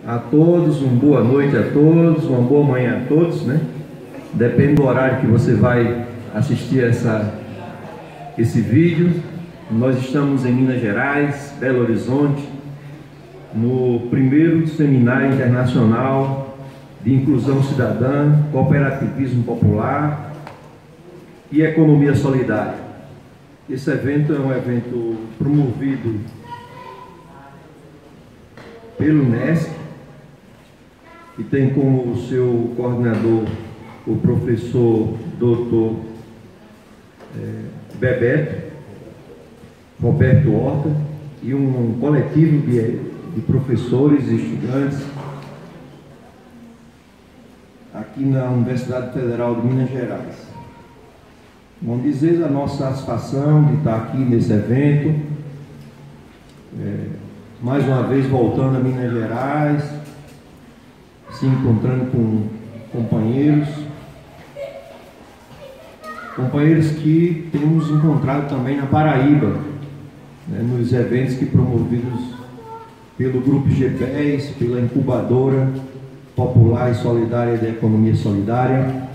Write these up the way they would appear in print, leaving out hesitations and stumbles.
a todos, uma boa noite a todos, uma boa manhã a todos, né? Depende do horário que você vai assistir esse vídeo. Nós estamos em Minas Gerais, Belo Horizonte, no primeiro Seminário Internacional de Inclusão Cidadã, Cooperativismo Popular e Economia Solidária. Esse evento é um evento promovido pelo NESC, que tem como seu coordenador o professor Dr. Bebeto Roberto Horta e um coletivo de professores e estudantes aqui na Universidade Federal de Minas Gerais. Vamos dizer a nossa satisfação de estar aqui nesse evento, mais uma vez voltando a Minas Gerais, se encontrando com companheiros que temos encontrado também na Paraíba, né, nos eventos que promovidos pelo Grupo GPES, pela Incubadora Popular e Solidária da Economia Solidária,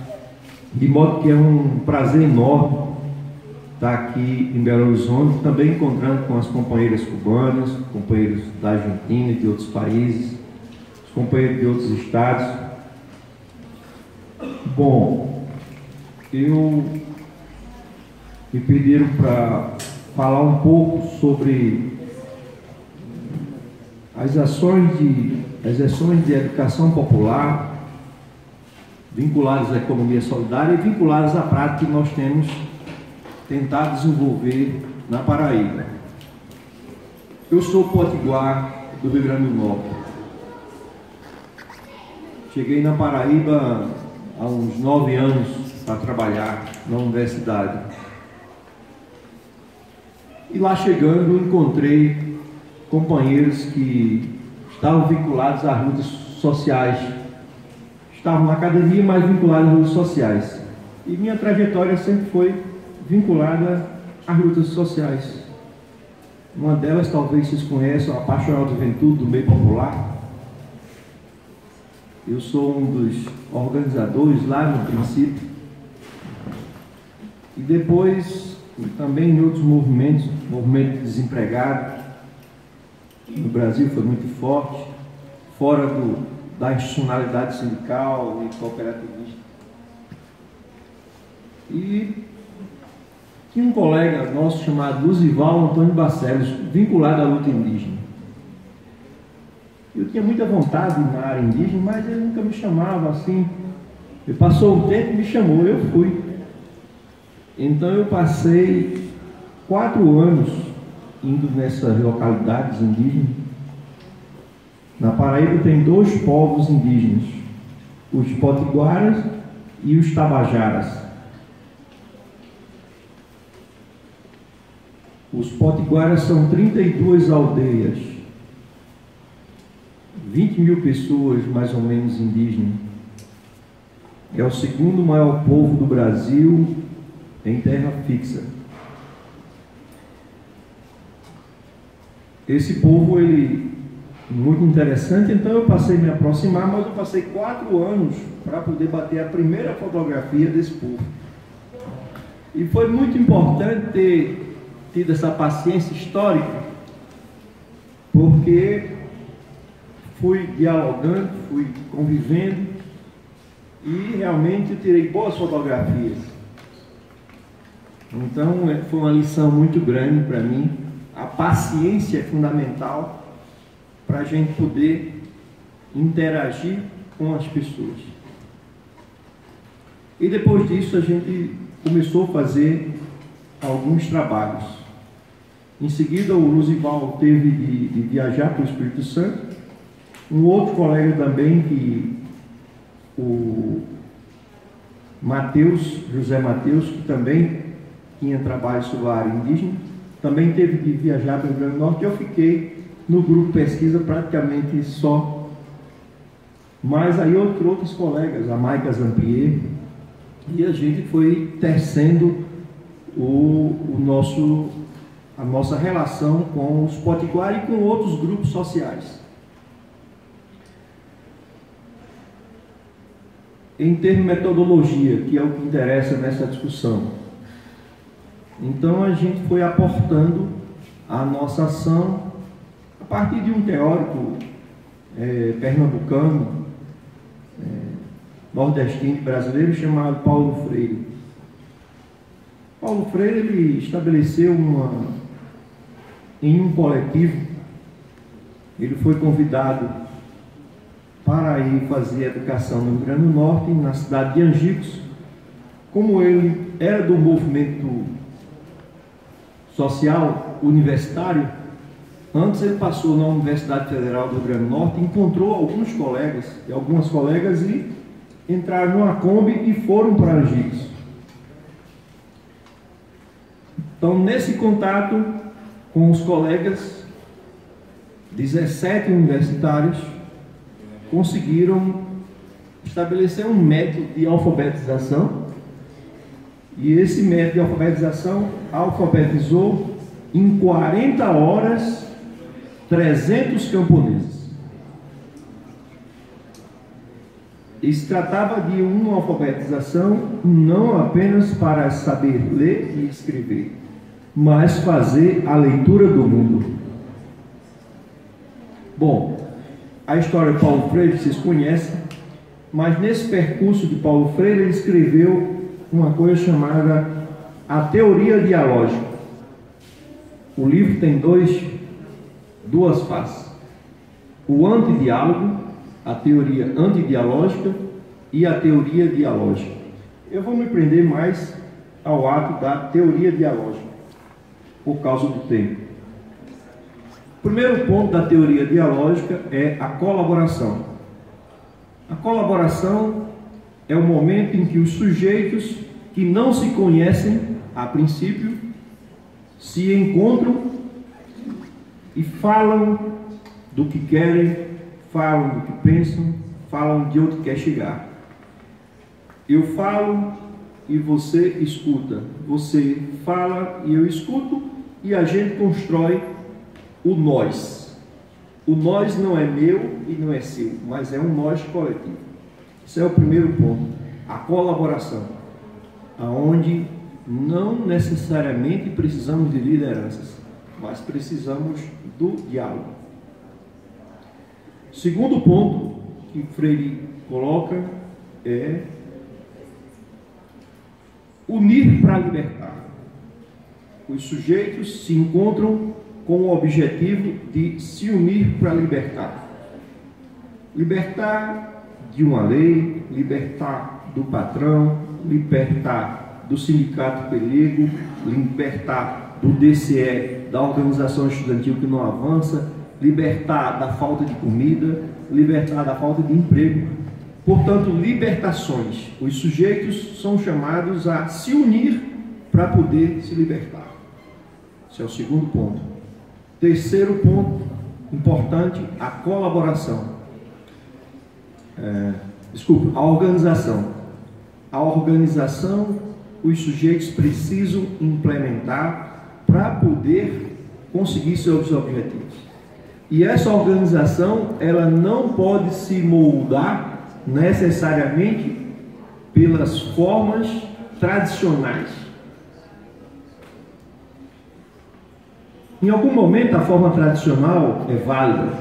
de modo que é um prazer enorme estar aqui em Belo Horizonte, também encontrando com as companheiras cubanas, companheiros da Argentina e de outros países, os companheiros de outros estados. Bom, me pediram para falar um pouco sobre as ações de educação popular vinculadas à economia solidária e vinculadas à prática que nós temos tentado desenvolver na Paraíba. Eu sou potiguar do Rio Grande do Norte. Cheguei na Paraíba há uns 9 anos para trabalhar na universidade. E lá chegando encontrei companheiros que estavam vinculados a lutas sociais. Estavam na academia, mas vinculados às lutas sociais. E minha trajetória sempre foi vinculada às lutas sociais. Uma delas, talvez vocês conheçam, a Pastoral da Juventude do Meio Popular. Eu sou um dos organizadores lá no princípio. E depois, também em outros movimentos, o movimento de desempregado no Brasil foi muito forte, fora da institucionalidade sindical e cooperativista. E tinha um colega nosso chamado Luzival Antônio Barcelos, vinculado à luta indígena. Eu tinha muita vontade na área indígena, mas ele nunca me chamava assim. Ele passou um tempo e me chamou, eu fui. Então eu passei 4 anos indo nessas localidades indígenas. Na Paraíba tem 2 povos indígenas, os potiguaras e os tabajaras. Os potiguaras são 32 aldeias, 20 mil pessoas mais ou menos indígenas. É o segundo maior povo do Brasil em terra fixa. Esse povo, ele muito interessante, então eu passei a me aproximar, mas eu passei 4 anos para poder bater a primeira fotografia desse povo. E foi muito importante ter tido essa paciência histórica, porque fui dialogando, fui convivendo e realmente tirei boas fotografias. Então foi uma lição muito grande para mim. A paciência é fundamental para a gente poder interagir com as pessoas. E depois disso a gente começou a fazer alguns trabalhos. Em seguida o Luzival teve de viajar para o Espírito Santo. Um outro colega também, o Mateus, José Mateus, que também tinha trabalho sobre a área indígena, também teve de viajar para o Rio Grande do Norte. Eu fiquei no grupo pesquisa praticamente só. Mas aí outros colegas, a Maica Zampier, e a gente foi tecendo a nossa relação com os potiguares e com outros grupos sociais. em termos de metodologia, que é o que interessa nessa discussão. Então a gente foi aportando a nossa ação a partir de um teórico pernambucano, nordestino brasileiro, chamado Paulo Freire. Paulo Freire, ele estabeleceu em um coletivo, ele foi convidado para ir fazer educação no Rio Grande do Norte, na cidade de Angicos. Como ele era do movimento social universitário, antes ele passou na Universidade Federal do Rio Grande do Norte, encontrou alguns colegas e algumas colegas e entraram numa Kombi e foram para Angicos. Então, nesse contato com os colegas, 17 universitários conseguiram estabelecer um método de alfabetização, e esse método de alfabetização alfabetizou em 40 horas 300 camponeses. E se tratava de uma alfabetização não apenas para saber ler e escrever, mas fazer a leitura do mundo. Bom, a história de Paulo Freire vocês conhecem, mas nesse percurso de Paulo Freire ele escreveu uma coisa chamada a teoria dialógica. O livro tem duas faces: o antidiálogo, a teoria antidialógica, e a teoria dialógica. Eu vou me prender mais ao ato da teoria dialógica, por causa do tempo. O primeiro ponto da teoria dialógica é a colaboração. A colaboração é o momento em que os sujeitos que não se conhecem a princípio se encontram e falam do que querem, falam do que pensam, falam de onde quer chegar. Eu falo e você escuta, você fala e eu escuto, e a gente constrói o nós. O nós não é meu e não é seu, mas é um nós coletivo. Esse é o primeiro ponto, a colaboração, aonde não necessariamente precisamos de lideranças, mas precisamos do diálogo. Segundo ponto que Freire coloca é unir para libertar. Os sujeitos se encontram com o objetivo de se unir para libertar. Libertar de uma lei, libertar do patrão, libertar do sindicato pelego, libertar do DCE, da organização estudantil que não avança, libertar da falta de comida, libertar da falta de emprego. Portanto, libertações. Os sujeitos são chamados a se unir para poder se libertar. Esse é o segundo ponto. Terceiro ponto importante, a colaboração. A organização. A organização, os sujeitos precisam implementar para poder conseguir seus objetivos. E essa organização, ela não pode se moldar necessariamente pelas formas tradicionais. Em algum momento a forma tradicional é válida,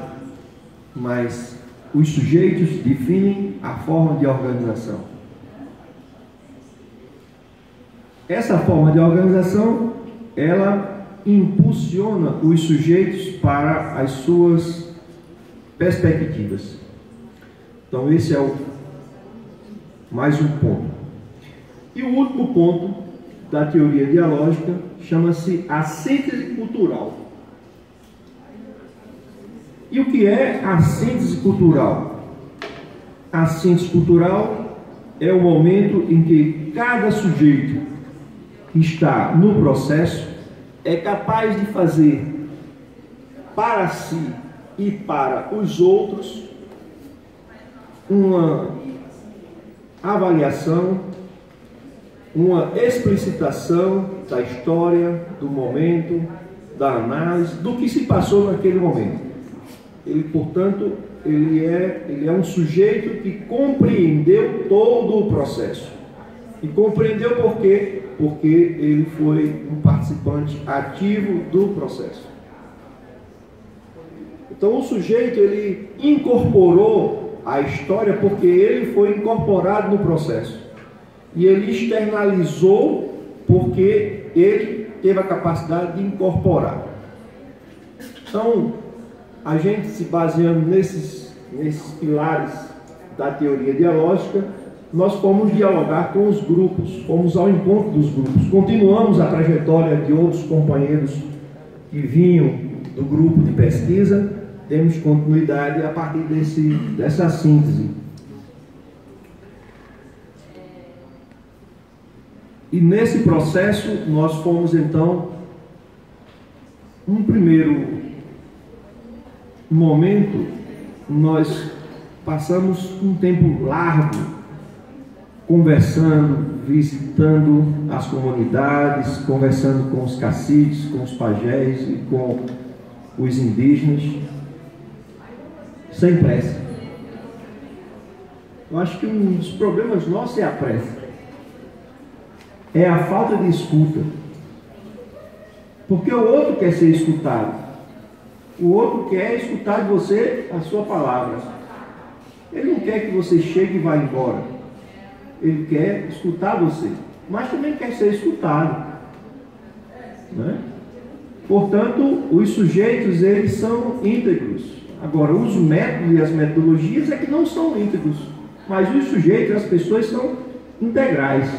mas os sujeitos definem a forma de organização. Essa forma de organização, ela impulsiona os sujeitos para as suas perspectivas. Então esse é mais um ponto. E o último ponto da teoria dialógica chama-se a síntese cultural. E o que é a síntese cultural? A síntese cultural é o momento em que cada sujeito que está no processo é capaz de fazer para si e para os outros uma avaliação, uma explicitação da história, do momento, da análise, do que se passou naquele momento. Ele, portanto, ele é um sujeito que compreendeu todo o processo. E compreendeu por quê? Porque ele foi um participante ativo do processo. Então o sujeito, ele incorporou a história porque ele foi incorporado no processo. E ele externalizou porque ele teve a capacidade de incorporar. Então, a gente se baseando nesses pilares da teoria dialógica, nós fomos dialogar com os grupos, fomos ao encontro dos grupos. Continuamos a trajetória de outros companheiros que vinham do grupo de pesquisa, demos continuidade a partir dessa síntese. E nesse processo nós fomos então, um primeiro momento, nós passamos um tempo largo conversando, visitando as comunidades, conversando com os caciques, com os pajés e com os indígenas, sem pressa. Eu acho que um dos problemas nossos é a pressa. É a falta de escuta. Porque o outro quer ser escutado. O outro quer escutar de você a sua palavra. Ele não quer que você chegue e vá embora. Ele quer escutar você. Mas também quer ser escutado. Né? Portanto, os sujeitos, eles são íntegros. Agora, os métodos e as metodologias é que não são íntegros. Mas os sujeitos, as pessoas são integrais.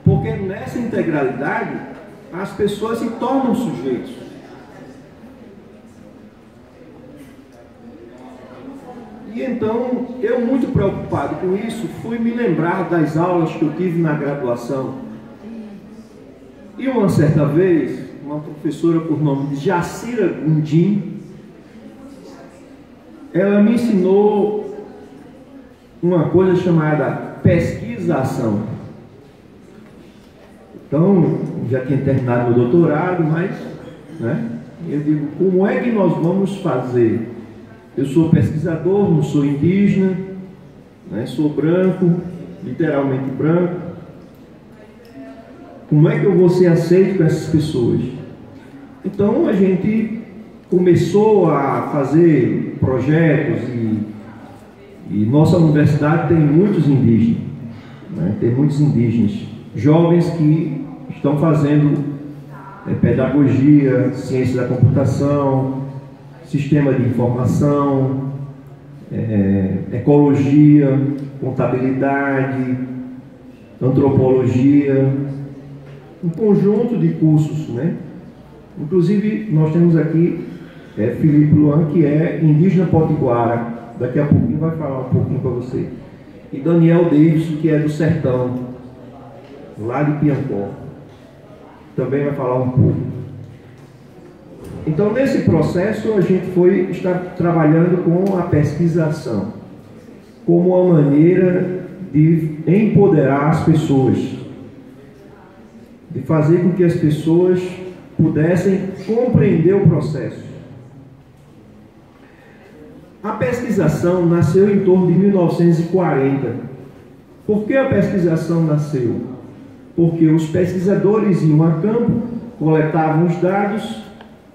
Porque nessa integralidade, as pessoas se tornam sujeitos. E então, eu muito preocupado com isso, fui me lembrar das aulas que eu tive na graduação. E uma certa vez, uma professora por nome de Jacira Gundim, ela me ensinou uma coisa chamada pesquisação. Então, já tinha terminado meu doutorado, mas, né, eu digo, como é que nós vamos fazer? Eu sou pesquisador, não sou indígena, né, sou branco, literalmente branco. Como é que eu vou ser aceito com essas pessoas? Então, a gente começou a fazer projetos e nossa universidade tem muitos indígenas, né, tem muitos indígenas, jovens que estão fazendo pedagogia, ciência da computação, sistema de informação, ecologia, contabilidade, antropologia, um conjunto de cursos, né? Inclusive, nós temos aqui Felipe Luan, que é indígena potiguara, daqui a pouquinho vai falar um pouquinho para você, e Daniel Davis, que é do sertão, lá de Piancó, também vai falar um pouco. Então, nesse processo, a gente foi estar trabalhando com a pesquisação como uma maneira de empoderar as pessoas, de fazer com que as pessoas pudessem compreender o processo. A pesquisação nasceu em torno de 1940. Por que a pesquisação nasceu? Porque os pesquisadores iam a campo, coletavam os dados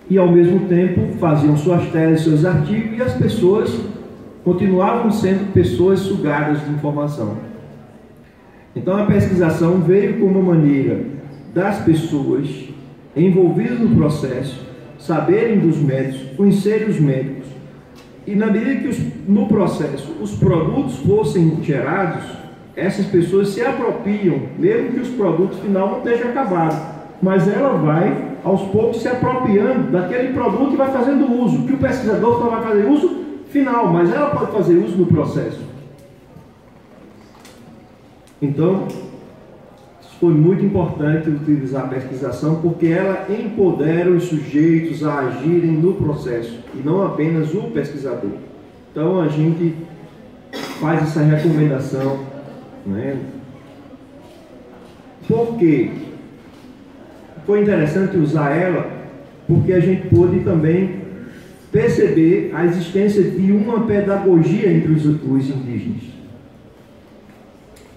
e, ao mesmo tempo, faziam suas teses, seus artigos, e as pessoas continuavam sendo pessoas sugadas de informação. Então, a pesquisação veio como uma maneira das pessoas envolvidas no processo saberem dos médicos, conhecerem os médicos, e na medida que no processo os produtos fossem gerados, essas pessoas se apropriam, mesmo que os produtos final não estejam acabados, mas ela vai aos poucos se apropriando daquele produto e vai fazendo uso, que o pesquisador só vai fazer uso final, mas ela pode fazer uso no processo. Então, foi muito importante utilizar a pesquisação, porque ela empodera os sujeitos a agirem no processo, e não apenas o pesquisador. Então, a gente faz essa recomendação, né? Por quê? Foi interessante usar ela, porque a gente pôde também perceber a existência de uma pedagogia entre os indígenas.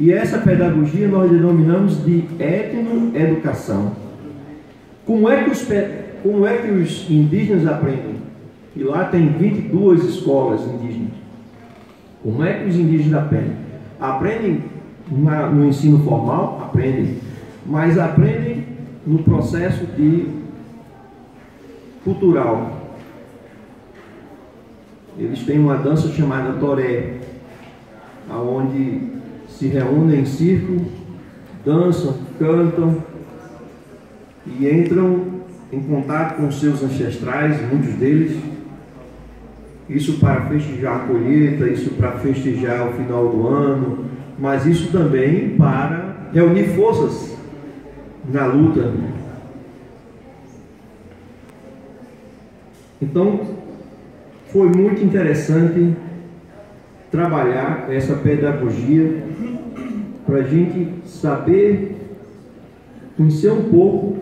E essa pedagogia nós denominamos de etnoeducação. Como é que os indígenas aprendem? E lá tem 22 escolas indígenas. Como é que os indígenas aprendem? Aprendem no ensino formal? Aprendem. Mas aprendem no processo cultural. Eles têm uma dança chamada toré, onde se reúnem em círculo, dançam, cantam e entram em contato com seus ancestrais, muitos deles. Isso para festejar a colheita, isso para festejar o final do ano, mas isso também para reunir forças na luta. Então, foi muito interessante trabalhar essa pedagogia para a gente saber, conhecer um pouco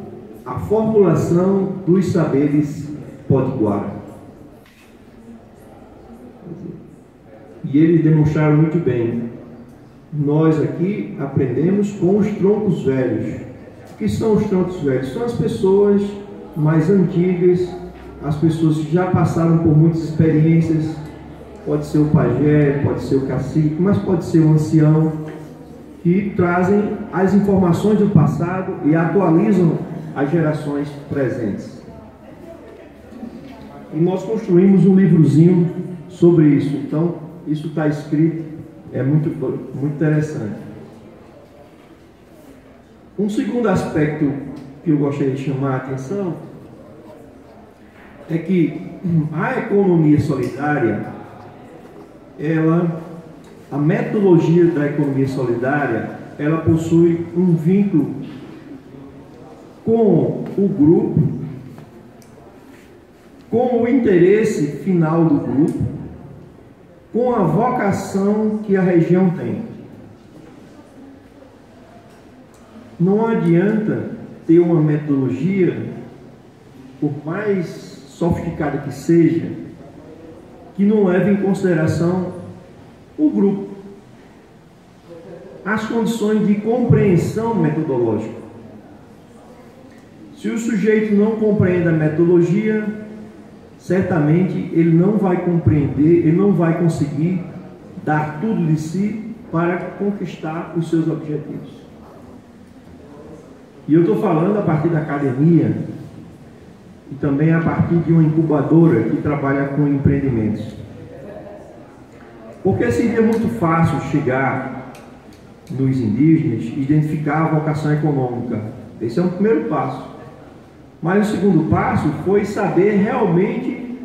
a formulação dos saberes potiguara. E eles demonstraram muito bem. Nós aqui aprendemos com os troncos velhos. O que são os troncos velhos? São as pessoas mais antigas, as pessoas que já passaram por muitas experiências. Pode ser o pajé, pode ser o cacique, mas pode ser o ancião, que trazem as informações do passado e atualizam as gerações presentes. E nós construímos um livrozinho sobre isso. Então, isso está escrito, é muito interessante. Um segundo aspecto que eu gostaria de chamar a atenção é que a economia solidária, a metodologia da economia solidária, ela possui um vínculo com o grupo, com o interesse final do grupo, com a vocação que a região tem. Não adianta ter uma metodologia, por mais sofisticada que seja, que não leve em consideração o grupo, as condições de compreensão metodológica. Se o sujeito não compreende a metodologia, certamente ele não vai compreender, ele não vai conseguir dar tudo de si para conquistar os seus objetivos. E eu estou falando a partir da academia e também a partir de uma incubadora que trabalha com empreendimentos. Porque seria muito fácil chegar nos indígenas e identificar a vocação econômica. Esse é um primeiro passo. Mas o segundo passo foi saber realmente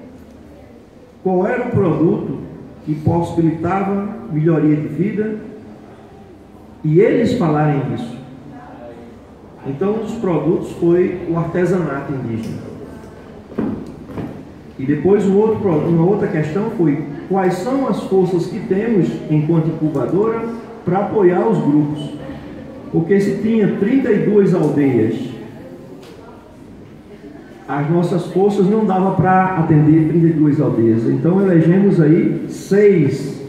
qual era o produto que possibilitava melhoria de vida e eles falarem isso. Então, um dos produtos foi o artesanato indígena. E depois uma outra questão foi quais são as forças que temos enquanto incubadora para apoiar os grupos. Porque se tinha 32 aldeias, as nossas forças não davam para atender 32 aldeias. Então elegemos aí 6.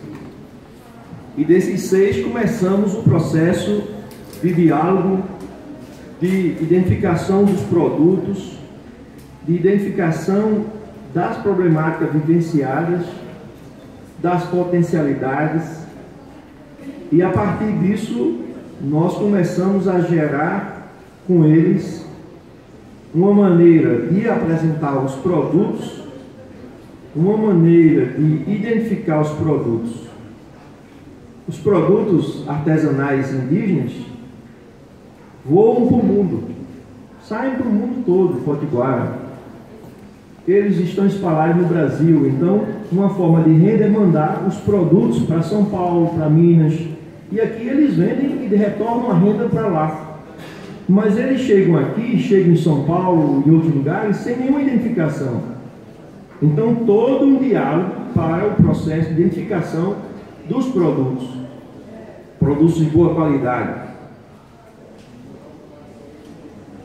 E desses 6 começamos o processo de diálogo, de identificação dos produtos, de identificação das problemáticas vivenciadas, das potencialidades. E a partir disso, nós começamos a gerar com eles uma maneira de apresentar os produtos, uma maneira de identificar os produtos. Os produtos artesanais indígenas voam para o mundo, saem para o mundo todo, potiguara. Eles estão espalhados no Brasil, então uma forma de renda é mandar os produtos para São Paulo, para Minas, e aqui eles vendem e retornam a renda para lá. Mas eles chegam aqui, chegam em São Paulo e em outros lugares sem nenhuma identificação. Então todo um diálogo para o processo de identificação dos produtos, produtos de boa qualidade.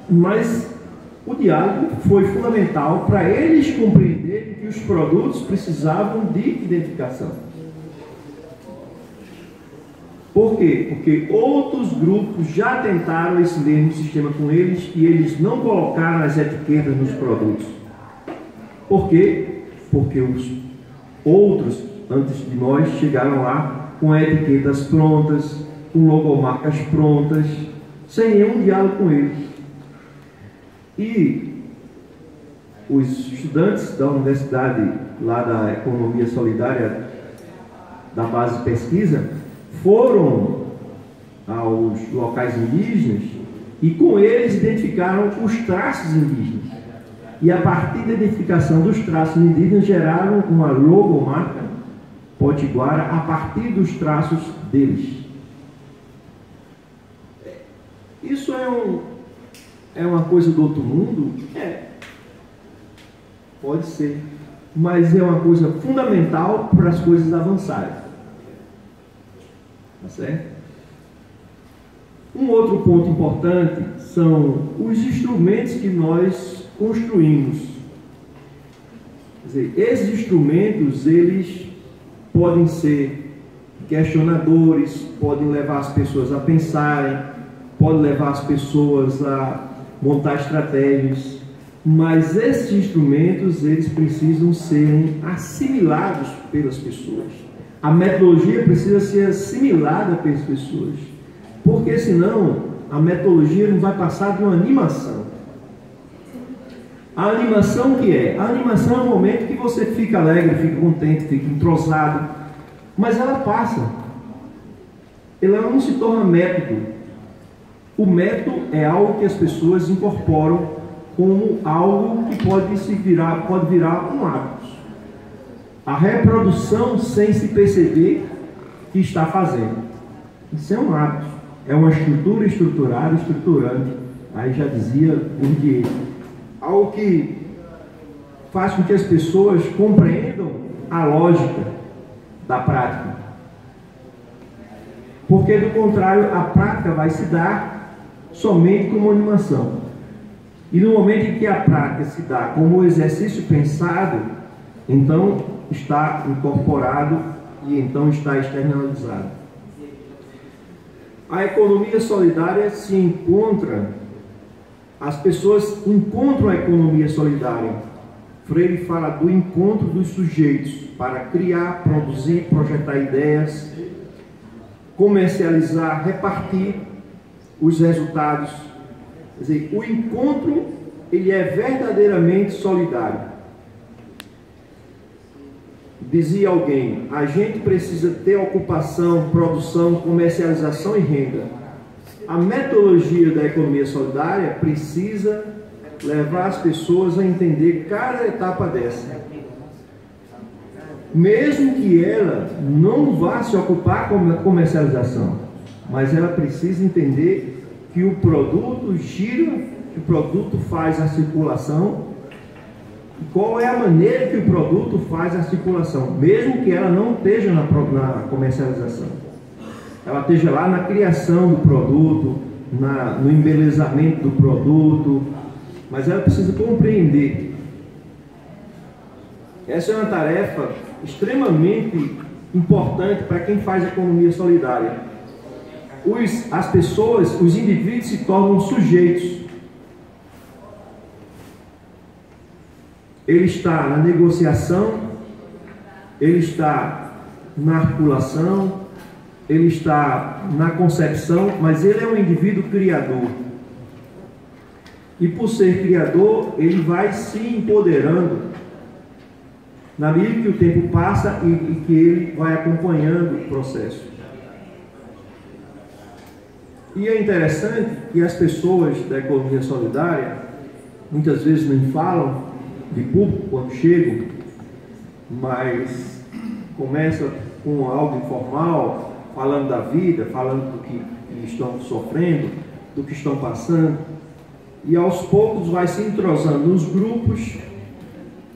Mas o diálogo foi fundamental para eles compreenderem que que os produtos precisavam de identificação. Por quê? Porque outros grupos já tentaram esse mesmo sistema com eles e eles não colocaram as etiquetas nos produtos. Por quê? Porque os outros, antes de nós, chegaram lá com etiquetas prontas, com logomarcas prontas, sem nenhum diálogo com eles. E os estudantes da universidade, lá da Economia Solidária, da base de pesquisa, foram aos locais indígenas e com eles identificaram os traços indígenas. E a partir da identificação dos traços indígenas geraram uma logomarca potiguara a partir dos traços deles. Isso é uma coisa do outro mundo? Pode ser. Mas é uma coisa fundamental para as coisas avançarem. Tá certo? Um outro ponto importante são os instrumentos que nós construímos. Quer dizer, esses instrumentos, eles podem ser questionadores, podem levar as pessoas a pensarem, podem levar as pessoas a montar estratégias, mas esses instrumentos, eles precisam serem assimilados pelas pessoas. A metodologia precisa ser assimilada pelas pessoas, porque senão a metodologia não vai passar de uma animação. A animação o que é? A animação é o momento que você fica alegre, fica contente, fica entrosado, mas ela passa. Ela não se torna método. O método é algo que as pessoas incorporam como algo que pode virar um hábito. A reprodução sem se perceber que está fazendo. Isso é um hábito. É uma estrutura estruturada, estruturante. Aí já dizia Bourdieu. Algo que faz com que as pessoas compreendam a lógica da prática. Porque, do contrário, a prática vai se dar somente como animação. E no momento em que a prática se dá como exercício pensado, então está incorporado e então está externalizado. A economia solidária se encontra, as pessoas encontram a economia solidária. Freire fala do encontro dos sujeitos para criar, produzir, projetar ideias, comercializar, repartir os resultados. Quer dizer, o encontro, ele é verdadeiramente solidário. Dizia alguém, a gente precisa ter ocupação, produção, comercialização e renda. A metodologia da economia solidária precisa levar as pessoas a entender cada etapa dessa. Mesmo que ela não vá se ocupar com a comercialização, mas ela precisa entender que o produto gira, que o produto faz a circulação, e qual é a maneira que o produto faz a circulação, mesmo que ela não esteja na comercialização. Ela esteja lá na criação do produto, no embelezamento do produto, mas ela precisa compreender. Essa é uma tarefa extremamente importante para quem faz economia solidária. As pessoas, os indivíduos se tornam sujeitos. Ele está na negociação, ele está na articulação, ele está na concepção, mas ele é um indivíduo criador. E por ser criador, ele vai se empoderando na medida que o tempo passa e que ele vai acompanhando o processo. E é interessante que as pessoas da economia solidária muitas vezes nem falam de público quando chegam, mas começa com algo informal, falando da vida, falando do que estão sofrendo, do que estão passando, e aos poucos vai se entrosando nos grupos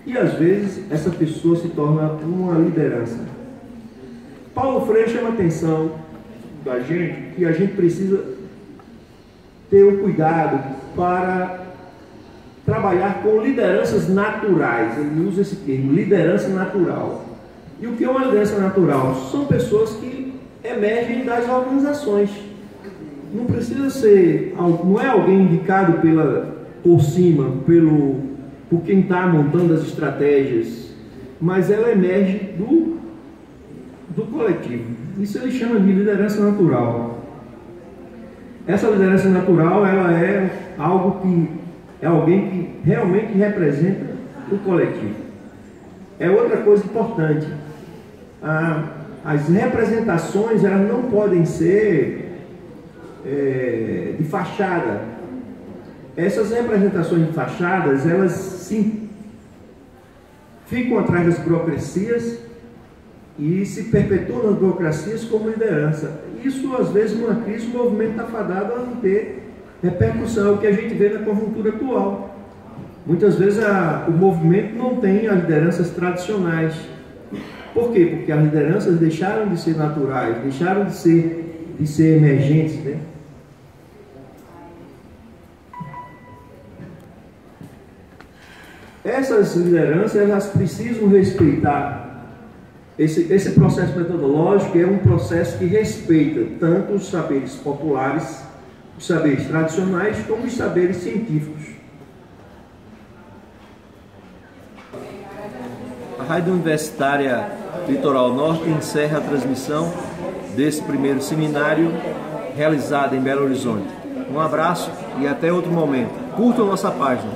e às vezes essa pessoa se torna uma liderança. Paulo Freire chama a atenção da gente que a gente precisa ter o cuidado para trabalhar com lideranças naturais. Ele usa esse termo, liderança natural. E o que é uma liderança natural? São pessoas que emergem das organizações. Não precisa ser, não é alguém indicado por cima, por quem está montando as estratégias, mas ela emerge do coletivo. Isso ele chama de liderança natural. Essa liderança natural, ela é alguém que realmente representa o coletivo. É outra coisa importante. As representações, elas não podem ser de fachada. Essas representações de fachadas, elas sim ficam atrás das burocracias e se perpetuam nas burocracias como liderança. Isso, às vezes, numa crise, o movimento está fadado a não ter repercussão, o que a gente vê na conjuntura atual. Muitas vezes o movimento não tem as lideranças tradicionais. Por quê? Porque as lideranças deixaram de ser naturais, deixaram de ser emergentes, né? Essas lideranças, elas precisam respeitar esse processo metodológico. É um processo que respeita tanto os saberes populares, os saberes tradicionais, como os saberes científicos. A Rádio Universitária Litoral Norte encerra a transmissão desse primeiro seminário realizado em Belo Horizonte. Um abraço e até outro momento. Curtam nossa página.